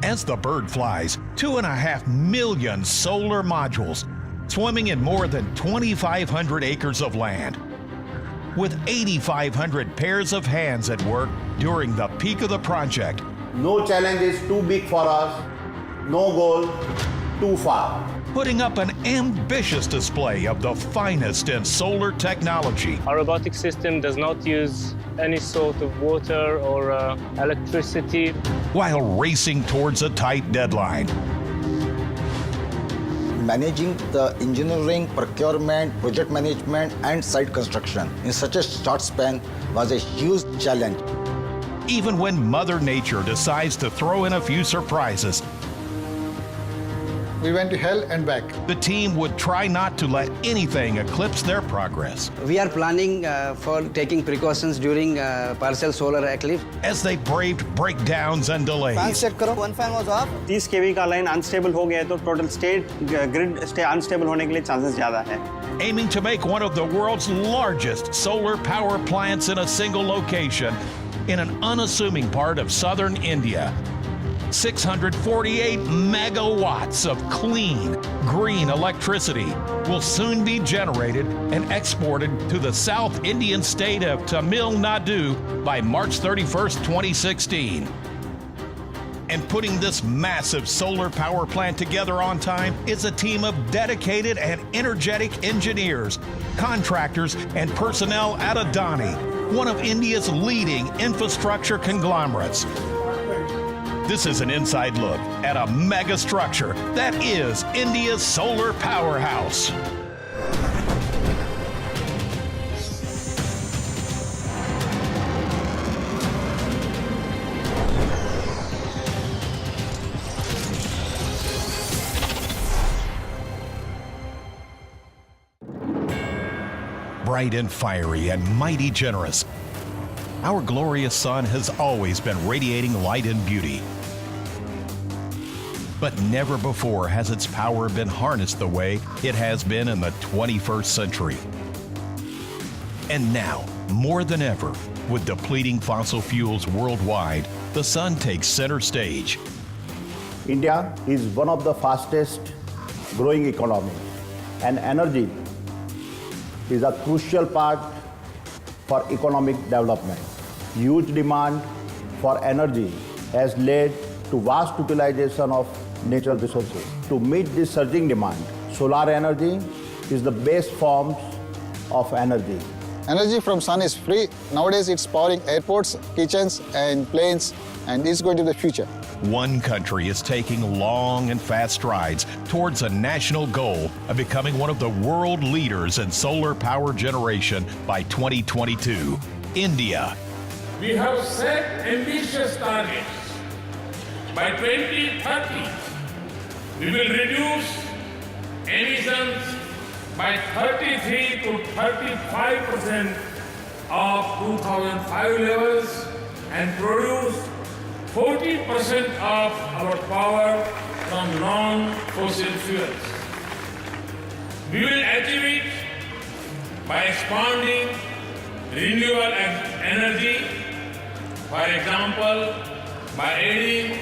As the bird flies, 2.5 million solar modules swimming in more than 2,500 acres of land, with 8,500 pairs of hands at work during the peak of the project. No challenge is too big for us, no goal too far. Putting up an ambitious display of the finest in solar technology. Our robotic system does not use any sort of water or electricity, while racing towards a tight deadline. Managing the engineering, procurement, project management, and site construction in such a short span was a huge challenge. Even when Mother Nature decides to throw in a few surprises, we went to hell and back. the team would try not to let anything eclipse their progress. We are planning for taking precautions during partial solar eclipse. As they braved breakdowns and delays, check करो. One fan was off. 30 kV का line unstable हो गया तो total state grid stay unstable होने के लिए chances ज़्यादा है. aiming to make one of the world's largest solar power plants in a single location in an unassuming part of southern India. 648 megawatts of clean, green electricity will soon be generated and exported to the South Indian state of Tamil Nadu by March 31st, 2016. And putting this massive solar power plant together on time is a team of dedicated and energetic engineers, contractors, and personnel at Adani, one of India's leading infrastructure conglomerates. This is an inside look at a megastructure that is India's solar powerhouse. Bright and fiery and mighty generous, our glorious sun has always been radiating light and beauty. But never before has its power been harnessed the way it has been in the 21st century. And now, more than ever, with depleting fossil fuels worldwide, the sun takes center stage. India is one of the fastest growing economies, and energy is a crucial part for economic development. Huge demand for energy has led to vast utilization of natural resources. To meet this surging demand, solar energy is the best form of energy. Energy from sun is free. Nowadays it's powering airports, kitchens, and planes, and it's going to be the future. One country is taking long and fast strides towards a national goal of becoming one of the world leaders in solar power generation by 2022, India. We have set ambitious targets. By 2030, we will reduce emissions by 33 to 35% of 2005 levels and produce 40% of our power from non-fossil fuels. We will achieve it by expanding renewable energy, for example, by adding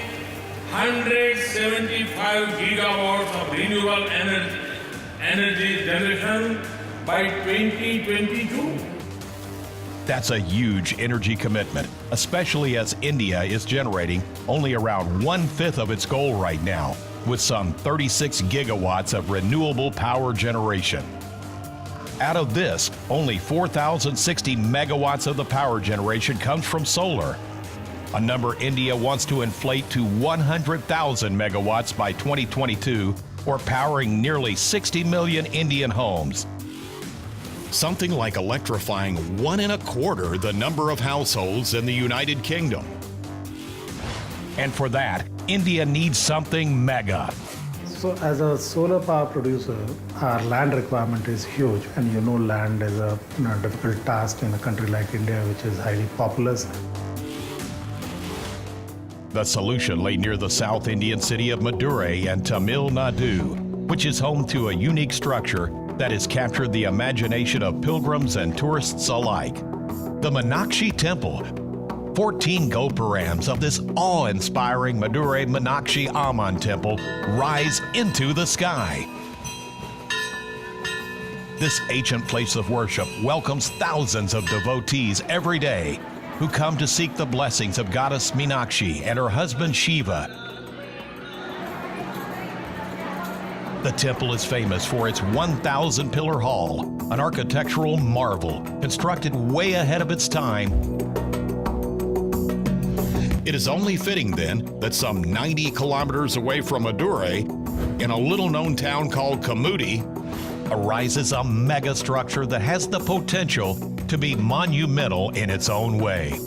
175 gigawatts of renewable energy generation by 2022. That's a huge energy commitment, especially as India is generating only around 1/5 of its goal right now, with some 36 gigawatts of renewable power generation. Out of this, only 4,060 megawatts of the power generation comes from solar, a number India wants to inflate to 100,000 megawatts by 2022, or powering nearly 60 million Indian homes. Something like electrifying 1 1/4 the number of households in the United Kingdom. And for that, India needs something mega. So as a solar power producer, our land requirement is huge, and you know land is a difficult task in a country like India, which is highly populous. The solution lay near the South Indian city of Madurai and Tamil Nadu, which is home to a unique structure that has captured the imagination of pilgrims and tourists alike. The Meenakshi Temple. 14 gopurams of this awe-inspiring Madurai Meenakshi Amman temple rise into the sky. This ancient place of worship welcomes thousands of devotees every day who come to seek the blessings of goddess Meenakshi and her husband Shiva. The temple is famous for its 1,000-pillar hall, an architectural marvel constructed way ahead of its time. It is only fitting then that some 90 kilometers away from Madurai, in a little-known town called Kamuti, arises a megastructure that has the potential to be monumental in its own way.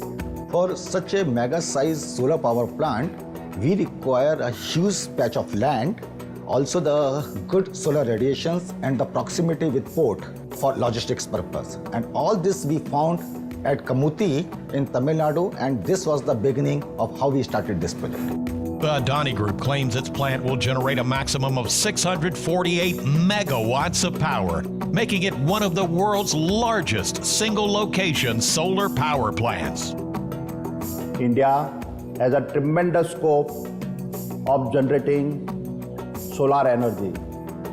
For such a mega-sized solar power plant, we require a huge patch of land, also the good solar radiations and the proximity with port for logistics purpose. And all this we found at Kamuti in Tamil Nadu, and this was the beginning of how we started this project. The Adani Group claims its plant will generate a maximum of 648 megawatts of power, making it one of the world's largest single-location solar power plants. India has a tremendous scope of generating solar energy,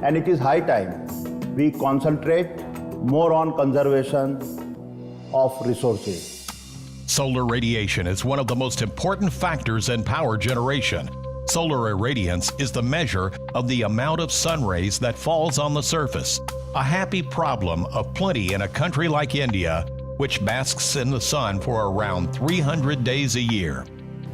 and it is high time we concentrate more on conservation of resources. Solar radiation is one of the most important factors in power generation. Solar irradiance is the measure of the amount of sun rays that falls on the surface, a happy problem of plenty in a country like India, which basks in the sun for around 300 days a year.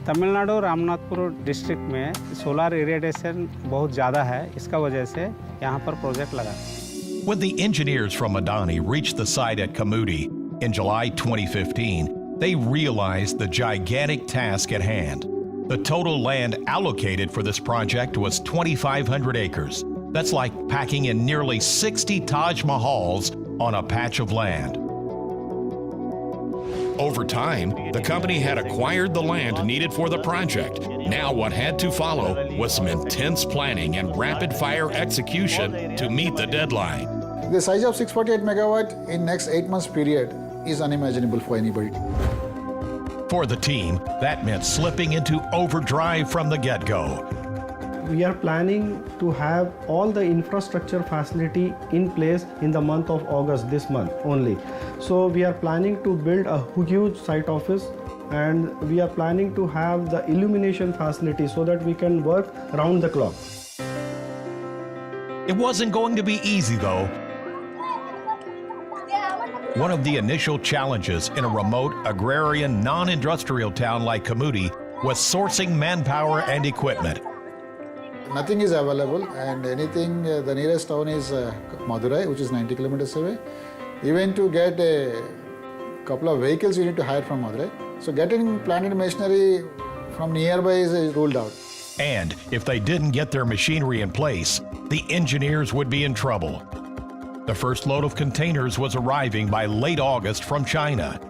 Tamil Nadu Ramnathpur district में solar irradiation बहुत ज़्यादा है, इसका वजह से यहाँ पर project लगा. When the engineers from Adani reached the site at Kamuti in July 2015, they realized the gigantic task at hand. The total land allocated for this project was 2,500 acres. That's like packing in nearly 60 Taj Mahals on a patch of land. Over time, the company had acquired the land needed for the project. Now what had to follow was some intense planning and rapid-fire execution to meet the deadline. The size of 648 megawatt in next 8 months period is unimaginable for anybody. For the team, that meant slipping into overdrive from the get-go. We are planning to have all the infrastructure facility in place in the month of August, this month only. So we are planning to build a huge site office, and we are planning to have the illumination facility so that we can work round the clock. It wasn't going to be easy though. One of the initial challenges in a remote, agrarian, non-industrial town like Kamuti was sourcing manpower and equipment. Nothing is available, and anything, the nearest town is Madurai, which is 90 kilometers away. Even to get a couple of vehicles, you need to hire from Madurai. So getting plant and machinery from nearby is ruled out. And if they didn't get their machinery in place, the engineers would be in trouble. The first load of containers was arriving by late August from China.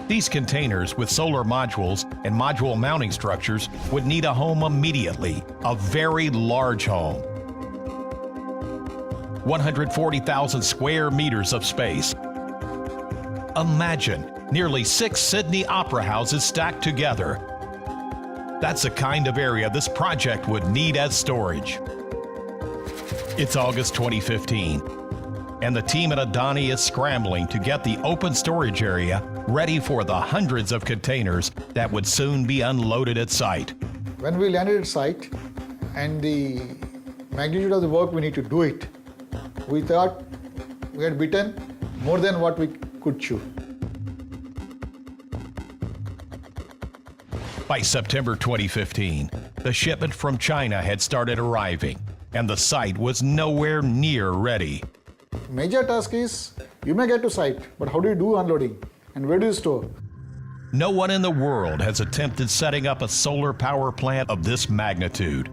These containers with solar modules and module mounting structures would need a home immediately, a very large home. 140,000 square meters of space. Imagine nearly 6 Sydney opera houses stacked together. That's the kind of area this project would need as storage. It's August 2015, and the team at Adani is scrambling to get the open storage area ready for the hundreds of containers that would soon be unloaded at site. When we landed at site and the magnitude of the work we need to do it, we thought we had bitten more than what we could chew. By September 2015, the shipment from China had started arriving, and the site was nowhere near ready. Major task is, you may get to site, but how do you do unloading? And where do you store? No one in the world has attempted setting up a solar power plant of this magnitude.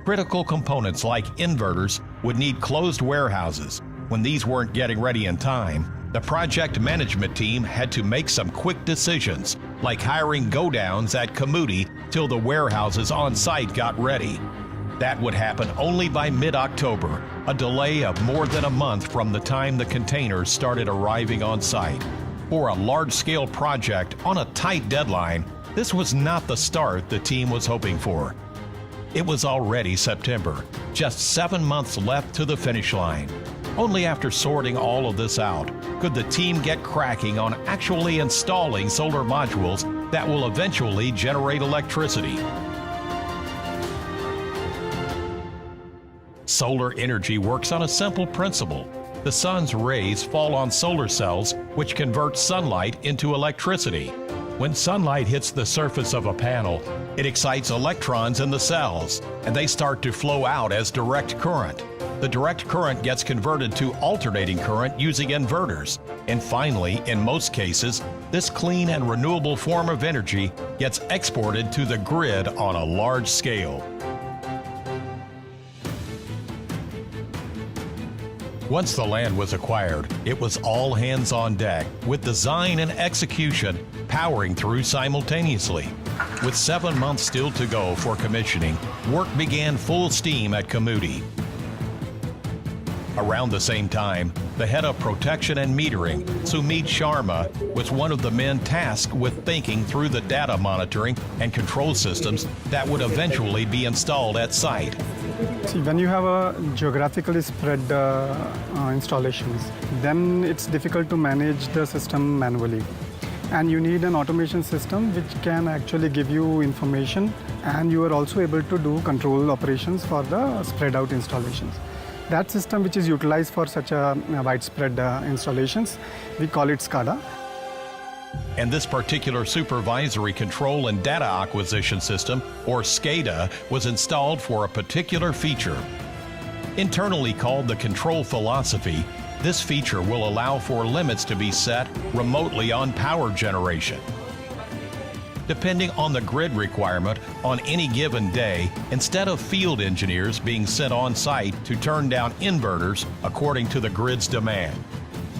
Critical components like inverters would need closed warehouses. When these weren't getting ready in time, the project management team had to make some quick decisions, like hiring go-downs at Kamuti till the warehouses on site got ready. That would happen only by mid-October, a delay of more than a month from the time the containers started arriving on site. For a large-scale project on a tight deadline, this was not the start the team was hoping for. It was already September, just 7 months left to the finish line. Only after sorting all of this out could the team get cracking on actually installing solar modules that will eventually generate electricity. Solar energy works on a simple principle. The sun's rays fall on solar cells, which convert sunlight into electricity. When sunlight hits the surface of a panel, it excites electrons in the cells, and they start to flow out as direct current. The direct current gets converted to alternating current using inverters. And finally, in most cases, this clean and renewable form of energy gets exported to the grid on a large scale. Once the land was acquired, it was all hands on deck, with design and execution powering through simultaneously. With 7 months still to go for commissioning, work began full steam at Kamudi. Around the same time, the head of protection and metering, Sumit Sharma, was one of the men tasked with thinking through the data monitoring and control systems that would eventually be installed at site. See, when you have a geographically spread installations, then it's difficult to manage the system manually. And you need an automation system which can actually give you information, and you are also able to do control operations for the spread out installations. That system which is utilized for such a widespread installations, we call it SCADA. And this particular supervisory control and data acquisition system, or SCADA, was installed for a particular feature. Internally called the control philosophy, this feature will allow for limits to be set remotely on power generation. Depending on the grid requirement on any given day, instead of field engineers being sent on site to turn down inverters according to the grid's demand.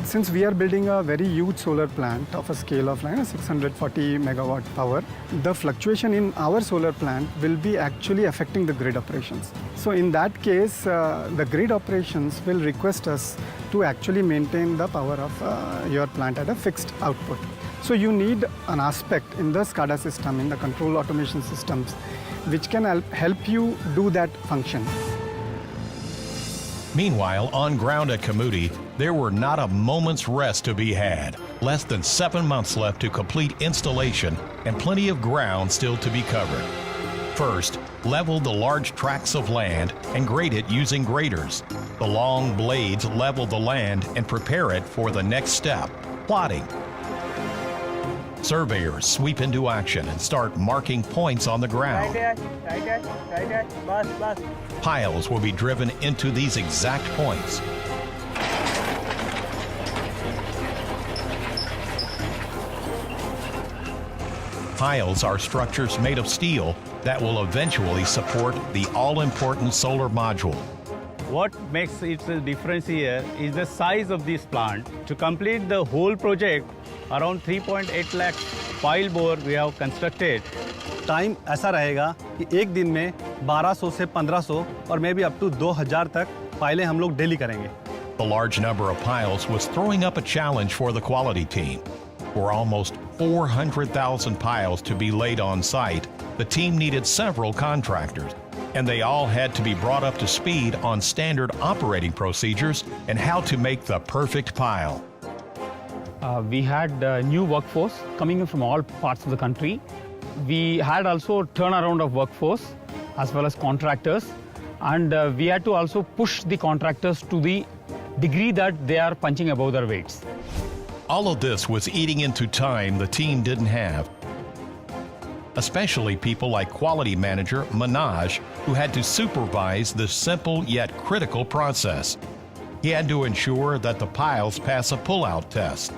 Since we are building a very huge solar plant of a scale of 640 megawatt power, the fluctuation in our solar plant will be actually affecting the grid operations. So in that case, the grid operations will request us to actually maintain the power of your plant at a fixed output. So you need an aspect in the SCADA system, in the control automation systems, which can help you do that function. Meanwhile, on ground at Kamudi, there were not a moment's rest to be had. Less than 7 months left to complete installation and plenty of ground still to be covered. First, level the large tracts of land and grade it using graders. The long blades level the land and prepare it for the next step, plotting. Surveyors sweep into action and start marking points on the ground. Piles will be driven into these exact points. Piles are structures made of steel that will eventually support the all-important solar module. What makes it the difference here is the size of this plant. To complete the whole project, around 3.8 lakh pile bore we have constructed. Time ऐसा रहेगा कि एक दिन में 1200 से 1500 और may be up to 2000 तक फाइलें हम लोग डेली करेंगे. The large number of piles was throwing up a challenge for the quality team. For almost 400,000 piles to be laid on site, the team needed several contractors, and they all had to be brought up to speed on standard operating procedures and how to make the perfect pile. We had new workforce coming in from all parts of the country. We had also turnaround of workforce as well as contractors, and we had to also push the contractors to the degree that they are punching above their weights. All of this was eating into time the team didn't have, especially people like quality manager Manoj, who had to supervise this simple yet critical process. He had to ensure that the piles pass a pull-out test.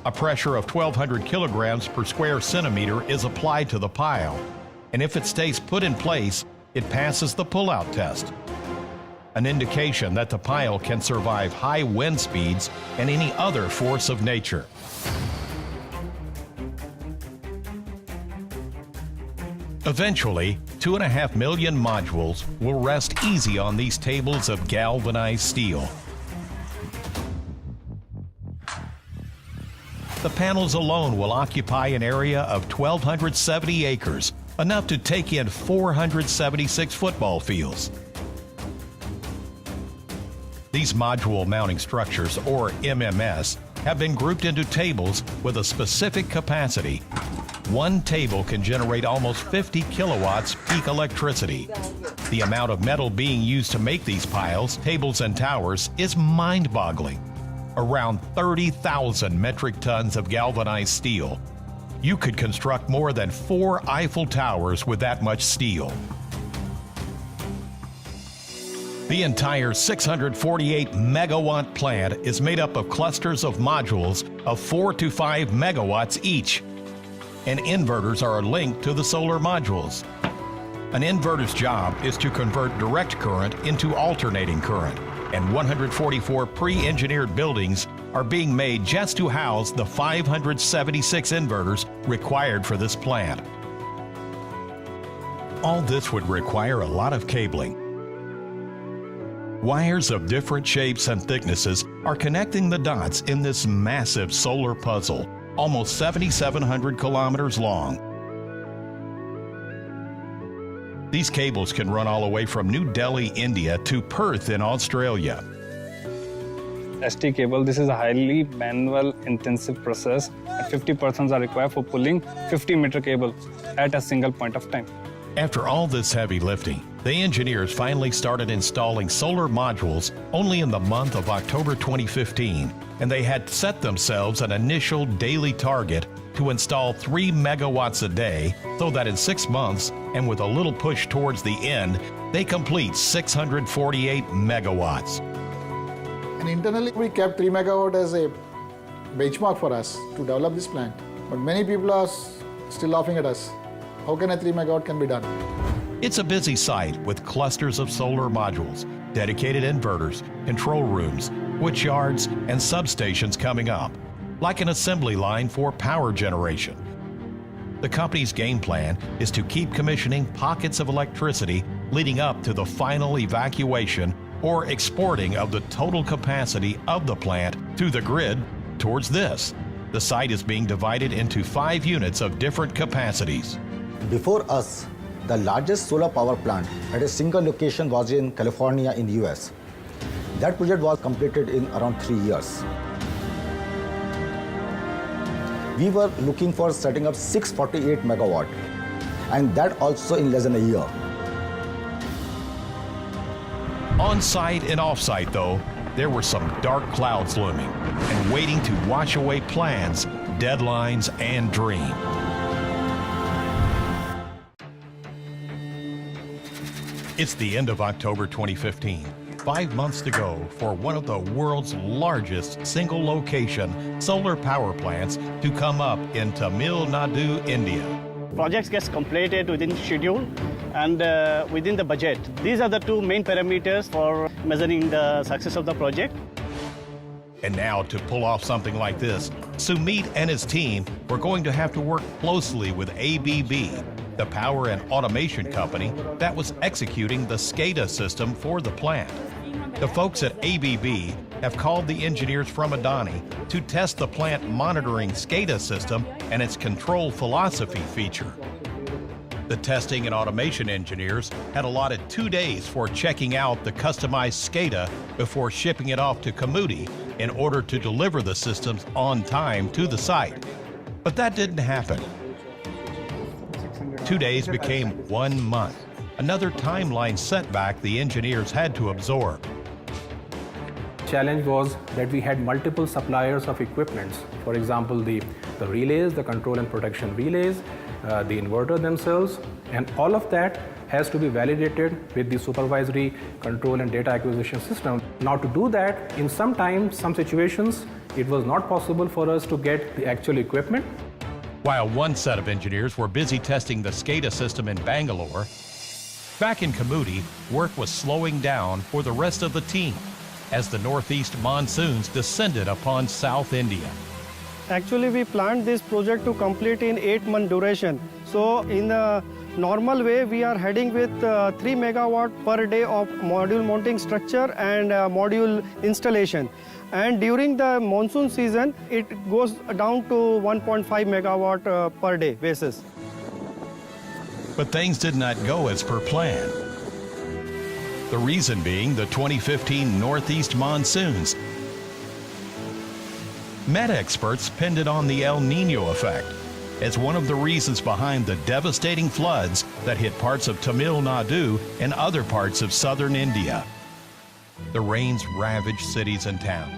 A pressure of 1,200 kilograms per square centimeter is applied to the pile, and if it stays put in place, it passes the pull-out test, an indication that the pile can survive high wind speeds and any other force of nature. Eventually, 2.5 million modules will rest easy on these tables of galvanized steel. The panels alone will occupy an area of 1,270 acres, enough to take in 476 football fields. These module mounting structures, or MMS, have been grouped into tables with a specific capacity. One table can generate almost 50 kilowatts peak electricity. The amount of metal being used to make these piles, tables, and towers is mind-boggling. Around 30,000 metric tons of galvanized steel. You could construct more than 4 Eiffel Towers with that much steel. The entire 648 megawatt plant is made up of clusters of modules of 4 to 5 megawatts each, and inverters are linked to the solar modules. An inverter's job is to convert direct current into alternating current, and 144 pre-engineered buildings are being made just to house the 576 inverters required for this plant. All this would require a lot of cabling. Wires of different shapes and thicknesses are connecting the dots in this massive solar puzzle, almost 7,700 kilometers long. These cables can run all the way from New Delhi, India to Perth in Australia. ST cable, this is a highly manual intensive process, and 50 persons are required for pulling 50-meter cable at a single point of time. After all this heavy lifting, the engineers finally started installing solar modules only in the month of October 2015, and they had set themselves an initial daily target to install 3 megawatts a day, so that in 6 months, and with a little push towards the end, they complete 648 megawatts. And internally, we kept 3 megawatt as a benchmark for us to develop this plant. But many people are still laughing at us. How can a 3 megawatt can be done? It's a busy site with clusters of solar modules, dedicated inverters, control rooms, switchyards, and substations coming up, like an assembly line for power generation. The company's game plan is to keep commissioning pockets of electricity leading up to the final evacuation or exporting of the total capacity of the plant to the grid towards this. The site is being divided into 5 units of different capacities. Before us, the largest solar power plant at a single location was in California in the US. That project was completed in around 3 years. We were looking for setting up 648 megawatt, and that also in less than a year. On-site and off-site, though, there were some dark clouds looming and waiting to wash away plans, deadlines, and dreams. It's the end of October 2015, 5 months to go for one of the world's largest single-location solar power plants to come up in Tamil Nadu, India. Projects gets completed within schedule and within the budget. These are the 2 main parameters for measuring the success of the project. And now, to pull off something like this, Sumit and his team were going to have to work closely with ABB, the power and automation company that was executing the SCADA system for the plant. The folks at ABB have called the engineers from Adani to test the plant monitoring SCADA system and its control philosophy feature. The testing and automation engineers had allotted 2 days for checking out the customized SCADA before shipping it off to Kamudi in order to deliver the systems on time to the site. But that didn't happen. 2 days became 1 month, another timeline setback the engineers had to absorb. Challenge was that we had multiple suppliers of equipments. For example, the relays, the control and protection relays, the inverter themselves, and all of that has to be validated with the supervisory control and data acquisition system. Now, to do that, in some situations, it was not possible for us to get the actual equipment. While one set of engineers were busy testing the SCADA system in Bangalore, back in Kamudi, work was slowing down for the rest of the team as the northeast monsoons descended upon South India. Actually, we planned this project to complete in 8-month duration. So in the Normal way, we are heading with 3 megawatt per day of module mounting structure and module installation. And during the monsoon season, it goes down to 1.5 megawatt per day basis. But things did not go as per plan. The reason being the 2015 Northeast monsoons. Met experts pinned it on the El Nino effect as one of the reasons behind the devastating floods that hit parts of Tamil Nadu and other parts of southern India. The rains ravaged cities and towns,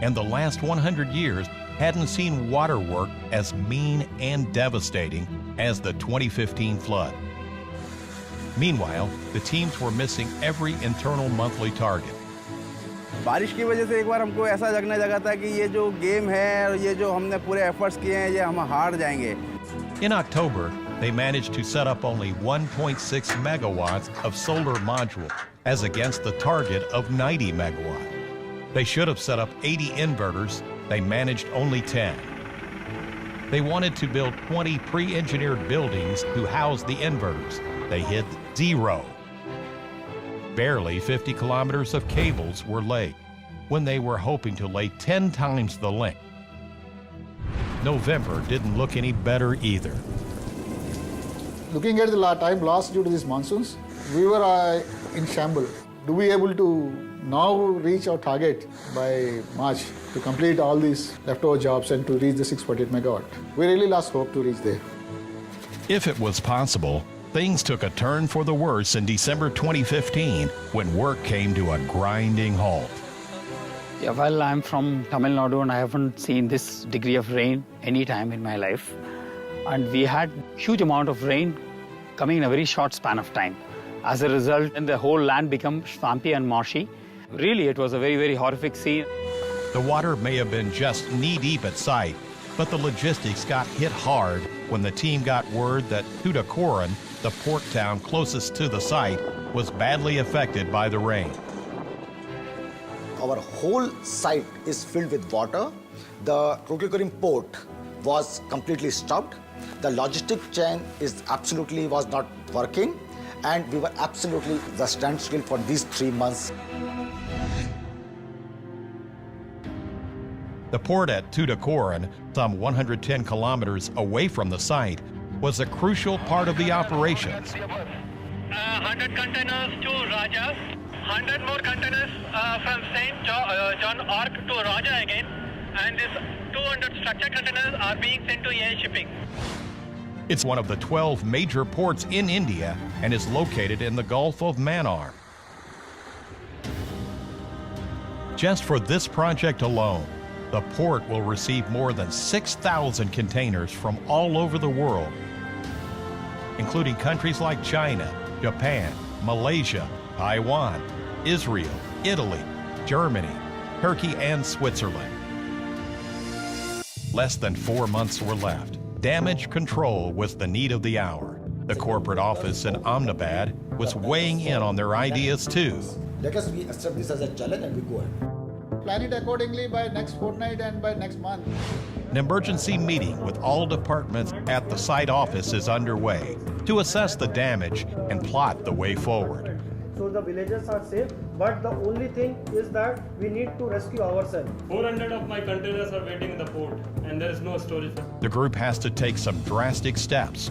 and the last 100 years hadn't seen water work as mean and devastating as the 2015 flood. Meanwhile, the teams were missing every internal monthly target. बारिश की वजह से एक बार हमको ऐसा लगने लगा था कि ये जो गेम है और ये जो हमने पूरे एफर्ट्स किए हैं ये हम हार जाएंगे. In October, they managed to set up only 1.6 megawatts of solar module as against the target of 90 megawatt. They should have set up 80 inverters. They managed only 10. They wanted to build 20 pre-engineered buildings to house the inverters. They hit 0. Barely 50 kilometers of cables were laid when they were hoping to lay 10 times the length. November didn't look any better either. Looking at the time lost due to these monsoons, we were in shambles. Do we able to now reach our target by March to complete all these leftover jobs and to reach the 6.8 megawatt? We really lost hope to reach there. If it was possible, things took a turn for the worse in December 2015 when work came to a grinding halt. Yeah, well, I'm from Tamil Nadu and I haven't seen this degree of rain any time in my life. And we had huge amount of rain coming in a very short span of time. As a result, and the whole land became swampy and marshy. Really, it was a very, very horrific scene. The water may have been just knee-deep at site, but the logistics got hit hard when the team got word that Tuticorin, the port town closest to the site, was badly affected by the rain. Our whole site is filled with water. The Tuticorin port was completely stopped. The logistic chain was not working, and we were absolutely the standstill for these 3 months. The port at Tuticorin, some 110 kilometers away from the site, was a crucial part of the operations. 100 containers to Raja, 100 more containers from St. John Arc to Raja again, and this 200 structured containers are being sent to air shipping. It's one of the 12 major ports in India and is located in the Gulf of Mannar. Just for this project alone, the port will receive more than 6,000 containers from all over the world, including countries like China, Japan, Malaysia, Taiwan, Israel, Italy, Germany, Turkey, and Switzerland. Less than 4 months were left. Damage control was the need of the hour. The corporate office in Ahmedabad was weighing in on their ideas too. Let us accept this as a challenge and we go ahead. Plan it accordingly by next fortnight and by next month. An emergency meeting with all departments at the site office is underway to assess the damage and plot the way forward. So the villagers are safe, but the only thing is that we need to rescue ourselves. 400 of my containers are waiting in the port, and there is no storage. The group has to take some drastic steps.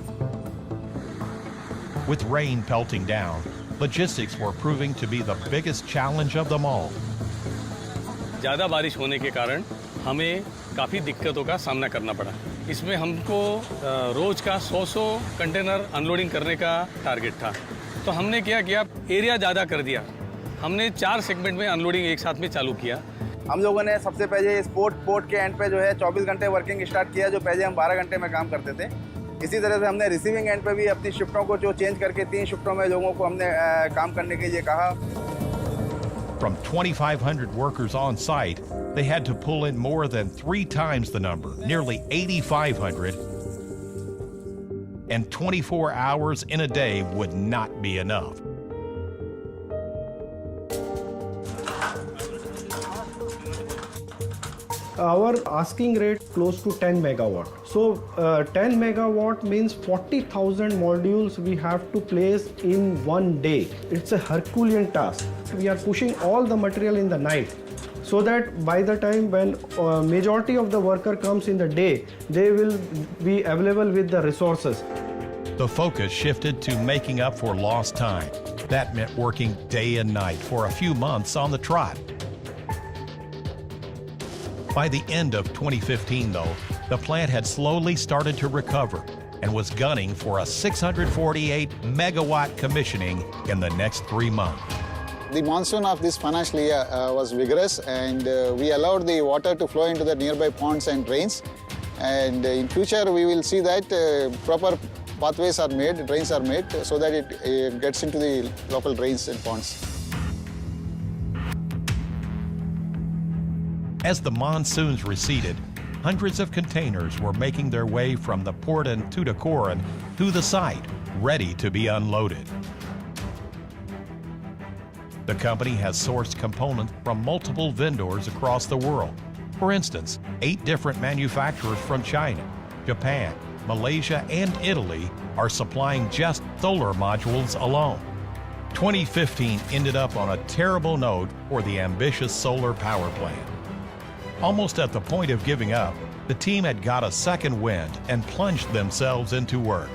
With rain pelting down, logistics were proving to be the biggest challenge of them all. ज़्यादा बारिश होने के कारण हमें काफ़ी दिक्कतों का सामना करना पड़ा. इसमें हमको रोज का 100 कंटेनर अनलोडिंग करने का टारगेट था. तो हमने क्या किया, एरिया ज़्यादा कर दिया. हमने 4 सेगमेंट में अनलोडिंग एक साथ में चालू किया. हम लोगों ने सबसे पहले इस पोर्ट के एंड पे जो है 24 घंटे वर्किंग स्टार्ट किया, जो पहले हम 12 घंटे में काम करते थे. इसी तरह से हमने रिसीविंग एंड पे भी अपनी शिफ्टों को जो चेंज करके 3 शिफ्टों में लोगों को हमने काम करने के लिए कहा. From 2,500 workers on site, they had to pull in more than 3 times the number, nearly 8,500, and 24 hours in a day would not be enough. Our asking rate close to 10 megawatt. So 10 megawatt means 40,000 modules we have to place in one day. It's a Herculean task. We are pushing all the material in the night so that by the time when majority of the worker comes in the day, they will be available with the resources. The focus shifted to making up for lost time. That meant working day and night for a few months on the trot. By the end of 2015, though, the plant had slowly started to recover and was gunning for a 648 megawatt commissioning in the next 3 months. The monsoon of this financial year was vigorous, and we allowed the water to flow into the nearby ponds and drains. And in future, we will see that proper pathways are made, drains are made, so that it gets into the local drains and ponds. As the monsoons receded, hundreds of containers were making their way from the port in Tuticorin to the site, ready to be unloaded. The company has sourced components from multiple vendors across the world. For instance, 8 different manufacturers from China, Japan, Malaysia, and Italy are supplying just solar modules alone. 2015 ended up on a terrible note for the ambitious solar power plant. Almost at the point of giving up, the team had got a second wind and plunged themselves into work.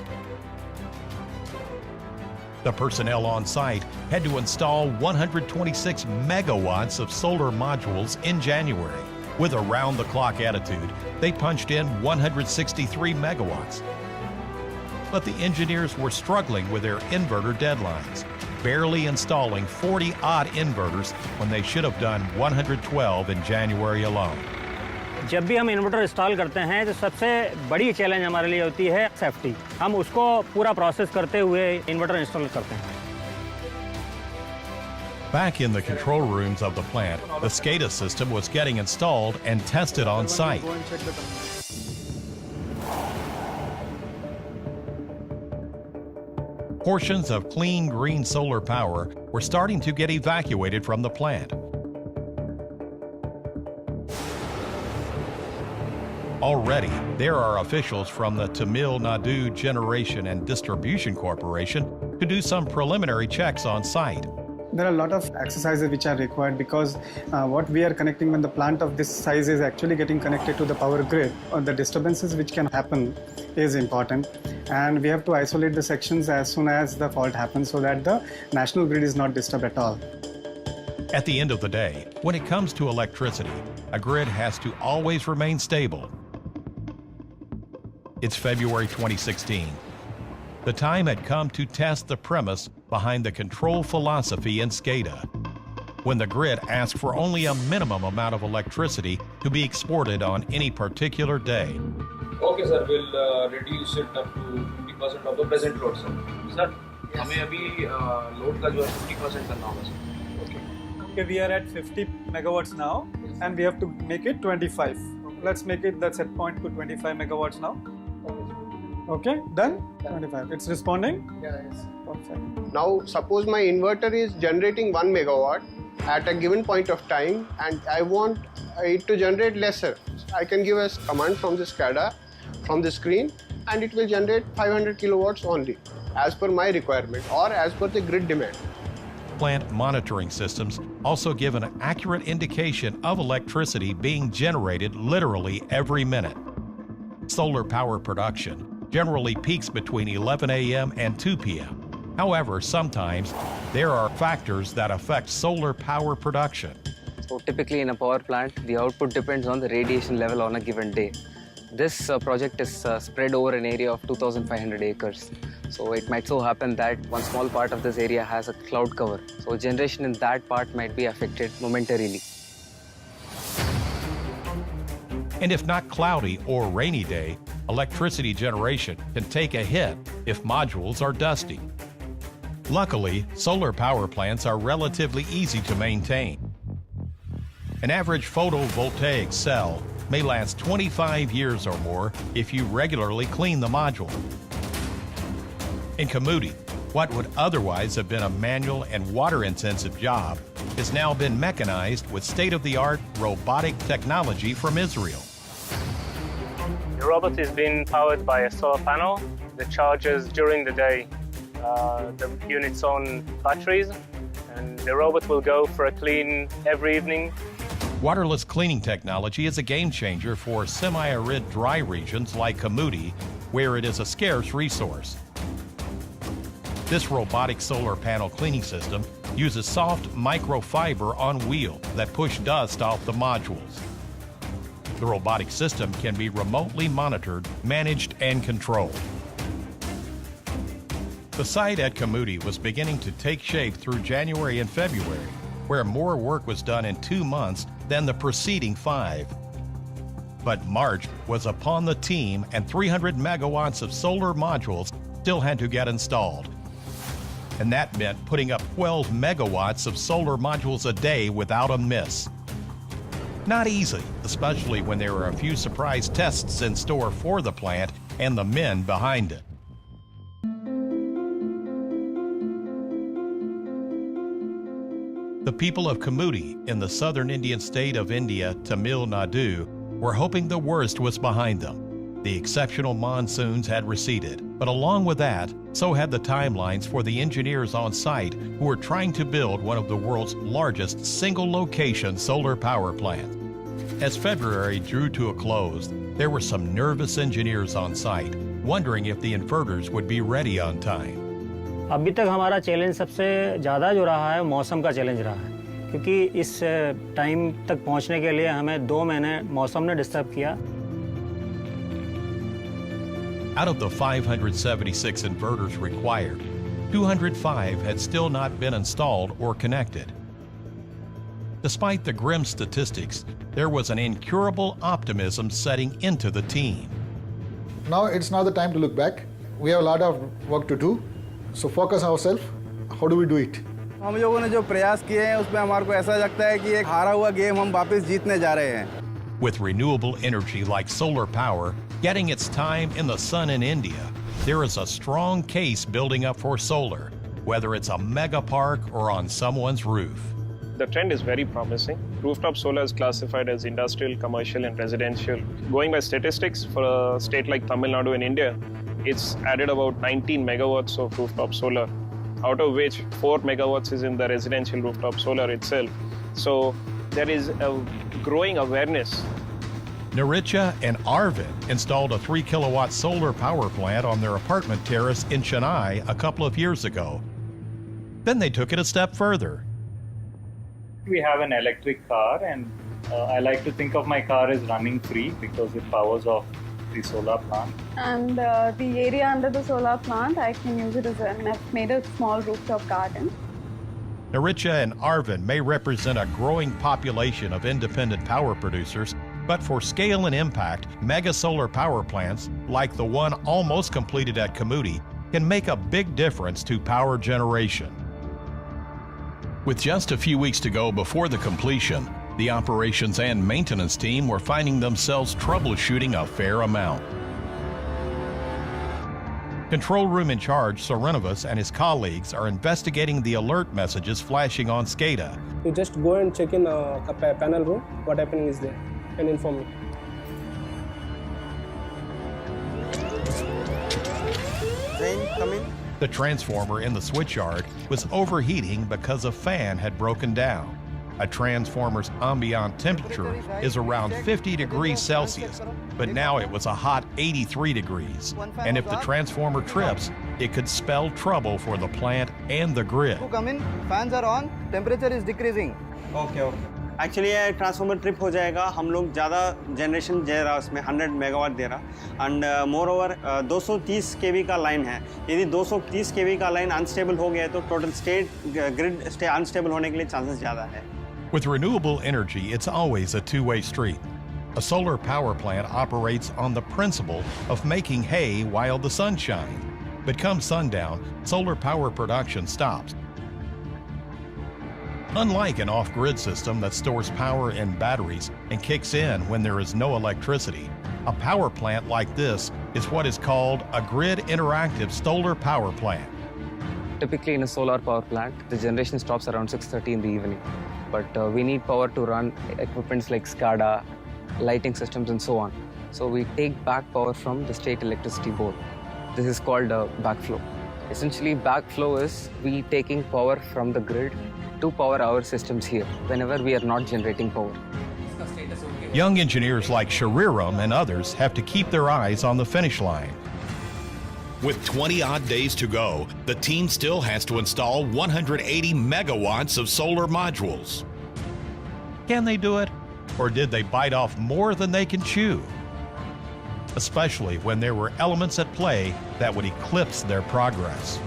The personnel on site had to install 126 megawatts of solar modules in January. With a round-the-clock attitude, they punched in 163 megawatts. But the engineers were struggling with their inverter deadlines, barely installing 40-odd inverters when they should have done 112 in January alone. जब भी हम inverter install करते हैं तो सबसे बड़ी challenge हमारे लिए होती है सेफ्टी। हम उसको पूरा प्रोसेस करते हुए इन्वर्टर इंस्टॉल करते हैं। Back in the control rooms of the plant, the SCADA system was getting installed and tested on site. Portions of clean green solar power were starting to get evacuated from the plant. Already, there are officials from the Tamil Nadu Generation and Distribution Corporation to do some preliminary checks on site. There are a lot of exercises which are required because what we are connecting when the plant of this size is actually getting connected to the power grid, the disturbances which can happen is important, and we have to isolate the sections as soon as the fault happens so that the national grid is not disturbed at all. At the end of the day, when it comes to electricity, a grid has to always remain stable. It's February 2016. The time had come to test the premise behind the control philosophy in SCADA, when the grid asked for only a minimum amount of electricity to be exported on any particular day. Okay, sir, we'll reduce it up to 50% of the present load, sir. Sir, हमें अभी load का जो है 50% करना होगा, sir. Okay. Okay, we are at 50 megawatts now, and we have to make it 25. Let's make it the set point to 25 megawatts now. Okay, done? 25. It's responding? Yeah, yes. Perfect. Now, suppose my inverter is generating 1 megawatt at a given point of time, and I want it to generate lesser. I can give a command from the SCADA, from the screen, and it will generate 500 kilowatts only, as per my requirement or as per the grid demand. Plant monitoring systems also give an accurate indication of electricity being generated literally every minute. Solar power production generally peaks between 11 a.m. and 2 p.m. However, sometimes there are factors that affect solar power production. So typically in a power plant, the output depends on the radiation level on a given day. This project is spread over an area of 2,500 acres. So it might so happen that one small part of this area has a cloud cover. So generation in that part might be affected momentarily. And if not cloudy or rainy day, electricity generation can take a hit if modules are dusty. Luckily, solar power plants are relatively easy to maintain. An average photovoltaic cell may last 25 years or more if you regularly clean the module. In Kamudi, what would otherwise have been a manual and water-intensive job has now been mechanized with state-of-the-art robotic technology from Israel. The robot is being powered by a solar panel that charges during the day the unit's own batteries, and the robot will go for a clean every evening. Waterless cleaning technology is a game changer for semi-arid dry regions like Kamudi, where it is a scarce resource. This robotic solar panel cleaning system uses soft microfiber on wheels that push dust off the modules. The robotic system can be remotely monitored, managed, and controlled. The site at Kamudi was beginning to take shape through January and February, where more work was done in 2 months than the preceding 5. But March was upon the team, and 300 megawatts of solar modules still had to get installed. And that meant putting up 12 megawatts of solar modules a day without a miss. Not easy, especially when there are a few surprise tests in store for the plant and the men behind it. The people of Kamudi in the southern Indian state of India, Tamil Nadu, were hoping the worst was behind them. The exceptional monsoons had receded, but along with that, so had the timelines for the engineers on site who were trying to build one of the world's largest single-location solar power plants. As February drew to a close, there were some nervous engineers on site, wondering if the inverters would be ready on time. अभी तक हमारा challenge सबसे ज़्यादा जो रहा है मौसम का चैलेंज रहा है, क्योंकि इस टाइम तक पहुंचने के लिए हमें 2 महीने मौसम ने डिस्टर्ब किया. Out of the 576 inverters required, 205 had still not been installed or connected. Despite the grim statistics, there was an incurable optimism setting into the team. Now it's not the time to look back. We have a lot of work to do. So focus ourselves. How do we do it? हम लोगों ने जो प्रयास किए हैं उसमें हमारे को ऐसा लगता है कि एक हारा हुआ गेम हम वापस जीतने जा रहे हैं. With renewable energy like solar power getting its time in the sun in India, there is a strong case building up for solar, whether it's a mega park or on someone's roof. The trend is very promising. Rooftop solar is classified as industrial, commercial, and residential. Going by statistics, for a state like Tamil Nadu in India, it's added about 19 megawatts of rooftop solar, out of which 4 megawatts is in the residential rooftop solar itself. So there is a growing awareness. Naricha and Arvind installed a 3 kilowatt solar power plant on their apartment terrace in Chennai a couple of years ago. Then they took it a step further. We have an electric car, and I like to think of my car as running free because it powers off the solar plant. And the area under the solar plant, I can use it as I've made a small rooftop garden. Naricha and Arvind may represent a growing population of independent power producers, but for scale and impact, mega solar power plants, like the one almost completed at Kamudi, can make a big difference to power generation. With just a few weeks to go before the completion, the operations and maintenance team were finding themselves troubleshooting a fair amount. Control room in charge, Srinivas, and his colleagues are investigating the alert messages flashing on SCADA. You just go and check in a panel room, what happening is there, and inform me. Rain, come in. The transformer in the switchyard was overheating because a fan had broken down. A transformer's ambient temperature is around 50 degrees Celsius, but now it was a hot 83 degrees. And if the transformer trips, it could spell trouble for the plant and the grid. Come in, fans are on, temperature is decreasing. Okay. Actually ये transformer trip हो जाएगा. हम लोग ज़्यादा generation दे रहा उसमें 100 megawatt दे रहा, and more over 230 केवी का लाइन है. यदि 230 केवी का लाइन अनस्टेबल हो गया तो टोटल ग्रिड अनस्टेबल होने के लिए चांसेस ज़्यादा है. With renewable energy, it's always a two-way street. A solar power plant operates on the principle of making hay while the sun shines. But come sundown, solar power production stops. Unlike an off-grid system that stores power in batteries and kicks in when there is no electricity, a power plant like this is what is called a grid interactive solar power plant. typically in a solar power plant, the generation stops around 6:30 in the evening. But we need power to run equipments like SCADA, lighting systems, and so on. So we take back power from the state electricity board. This is called backflow. Essentially, backflow is we taking power from the grid to power our systems here whenever we are not generating power. Young engineers like Shariram and others have to keep their eyes on the finish line. With 20 odd days to go, the team still has to install 180 megawatts of solar modules. Can they do it? Or did they bite off more than they can chew? Especially when there were elements at play that would eclipse their progress.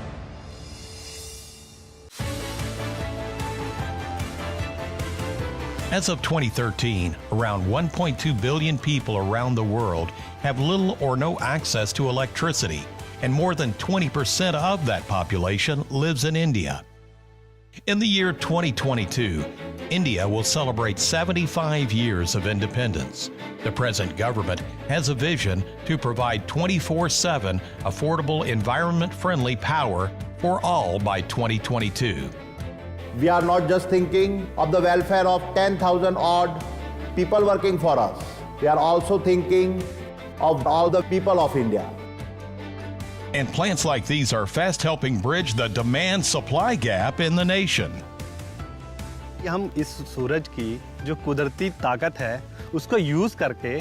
As of 2013, around 1.2 billion people around the world have little or no access to electricity, and more than 20% of that population lives in India. In the year 2022, India will celebrate 75 years of independence. The present government has a vision to provide 24/7 affordable, environment-friendly power for all by 2022. We are not just thinking of the welfare of 10,000 odd people working for us. We are also thinking of all the people of India. And plants like these are fast helping bridge the demand-supply gap in the nation. हम इस सूरज की जो कुदरती ताकत है उसको use करके,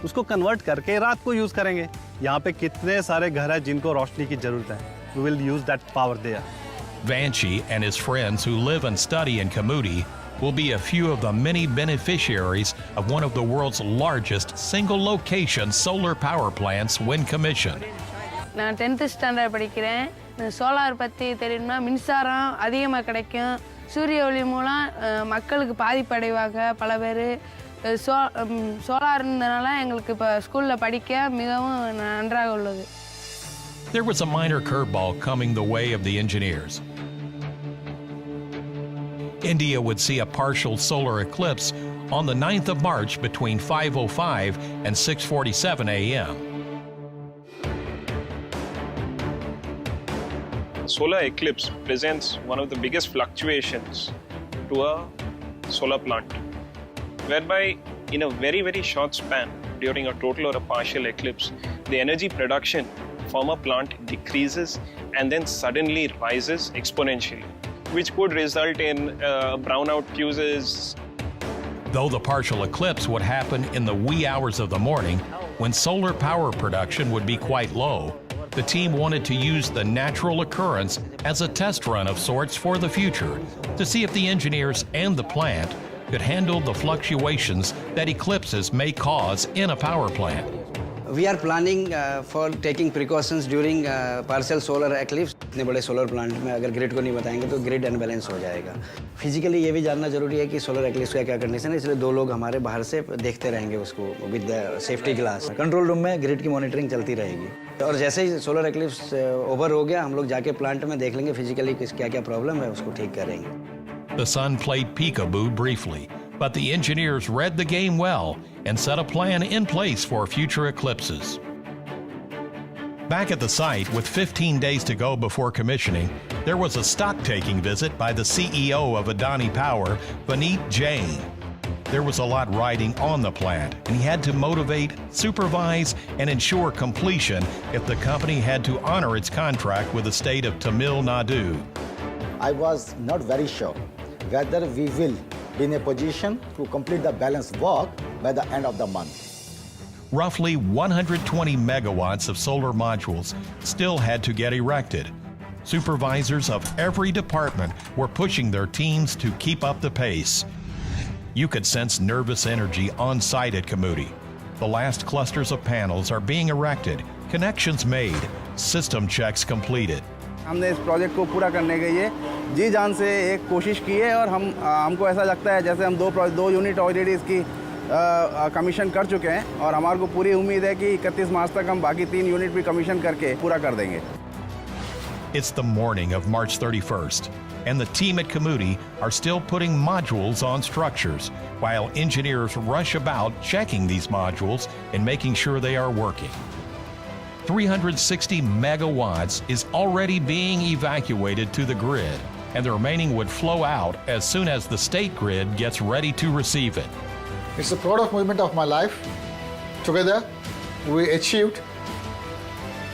उसको कन्वर्ट करके रात को यूज़ करेंगे। यहाँ पे कितने सारे घर हैं जिनको रोशनी की ज़रूरत है। We will use that power there. Vanchi and his friends who live and study in Kamudi will be a few of the many beneficiaries of one of the world's largest single-location solar power plants when commissioned. நான் 10th standard படிக்கிறேன். Solar பற்றி தெரியும்னா மின்சாரம் அதிகமாக கிடைக்கும். சூரிய ஒளி மூலம் மக்களுக்கு பாதிப்படைவாங்க பல பேர். சோலார் இருந்தனால எங்களுக்கு இப்போ ஸ்கூலில் படிக்க மிகவும் நன்றாக உள்ளது. There was a minor curveball coming the way of the engineers. India would see a partial solar eclipse on the 9th of March between 5:05 and 6:47 a.m. Solar eclipse presents one of the biggest fluctuations to a solar plant, whereby in a very, very short span during a total or a partial eclipse, the energy production from a plant decreases and then suddenly rises exponentially, which could result in brownout fuses. Though the partial eclipse would happen in the wee hours of the morning, when solar power production would be quite low, the team wanted to use the natural occurrence as a test run of sorts for the future to see if the engineers and the plant could handle the fluctuations that eclipses may cause in a power plant. We are planning for taking precautions during partial solar eclipse. इतने बड़े solar plant में अगर grid को नहीं बताएंगे तो grid unbalance हो जाएगा। फिजिकली ये भी जानना जरूरी है कि सोलर एक्लिप्स का क्या कंडीशन है, इसलिए 2 लोग हमारे बाहर से देखते रहेंगे उसको with safety glass. Control room में ग्रिड की मॉनिटरिंग चलती रहेगी और जैसे ही सोलर एक्लिप्स ओवर हो गया हम लोग जाके प्लांट में देख लेंगे फिजिकली क्या क्या प्रॉब्लम है, उसको ठीक करेंगे। The sun played peekaboo briefly, but the engineers read the game well and set a plan in place for future eclipses. Back at the site, with 15 days to go before commissioning, there was a stock-taking visit by the CEO of Adani Power, Vineet Jain. There was a lot riding on the plant, and he had to motivate, supervise, and ensure completion if the company had to honor its contract with the state of Tamil Nadu. I was not very sure whether we will be in a position to complete the balance work by the end of the month. Roughly 120 megawatts of solar modules still had to get erected. Supervisors of every department were pushing their teams to keep up the pace. You could sense nervous energy on site at Kamudi. The last clusters of panels are being erected, connections made, system checks completed. हमने इस project को पूरा करने के लिए जी जान से एक कोशिश की है और हमको ऐसा लगता है जैसे हम दो यूनिट ऑलरेडी इसकी कमीशन कर चुके हैं और हमारे को पूरी उम्मीद है कि 31 मार्च तक हम बाकी 3 यूनिट भी कमीशन करके पूरा कर देंगे। It's the morning of March 31st, and the team at Kamudi are still putting modules on structures, while engineers rush about checking these modules and making sure they are working. 360 megawatts is already being evacuated to the grid, and the remaining would flow out as soon as the state grid gets ready to receive it. It's the proudest moment of my life. Together, we achieved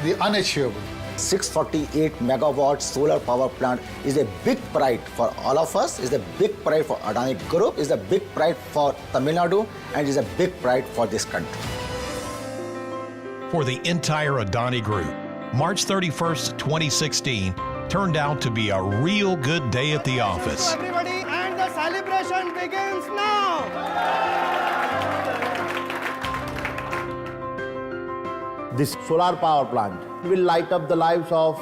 the unachievable. 648 megawatt solar power plant is a big pride for all of us, is a big pride for Adani Group, is a big pride for Tamil Nadu, and is a big pride for this country. For the entire Adani Group, March 31st, 2016 turned out to be a real good day at the office. Everybody, and the celebration begins now. This solar power plant will light up the lives of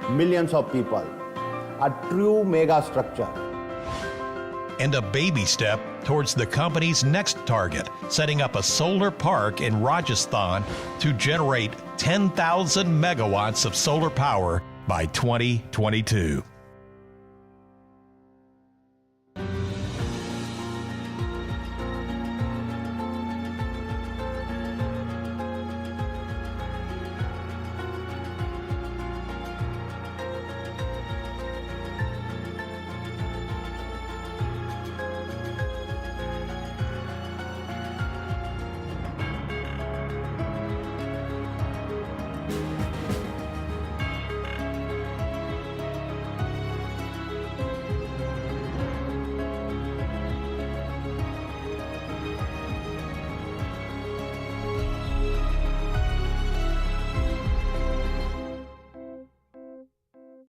millions of people. A true mega structure. And a baby step towards the company's next target, setting up a solar park in Rajasthan to generate 10,000 megawatts of solar power by 2022.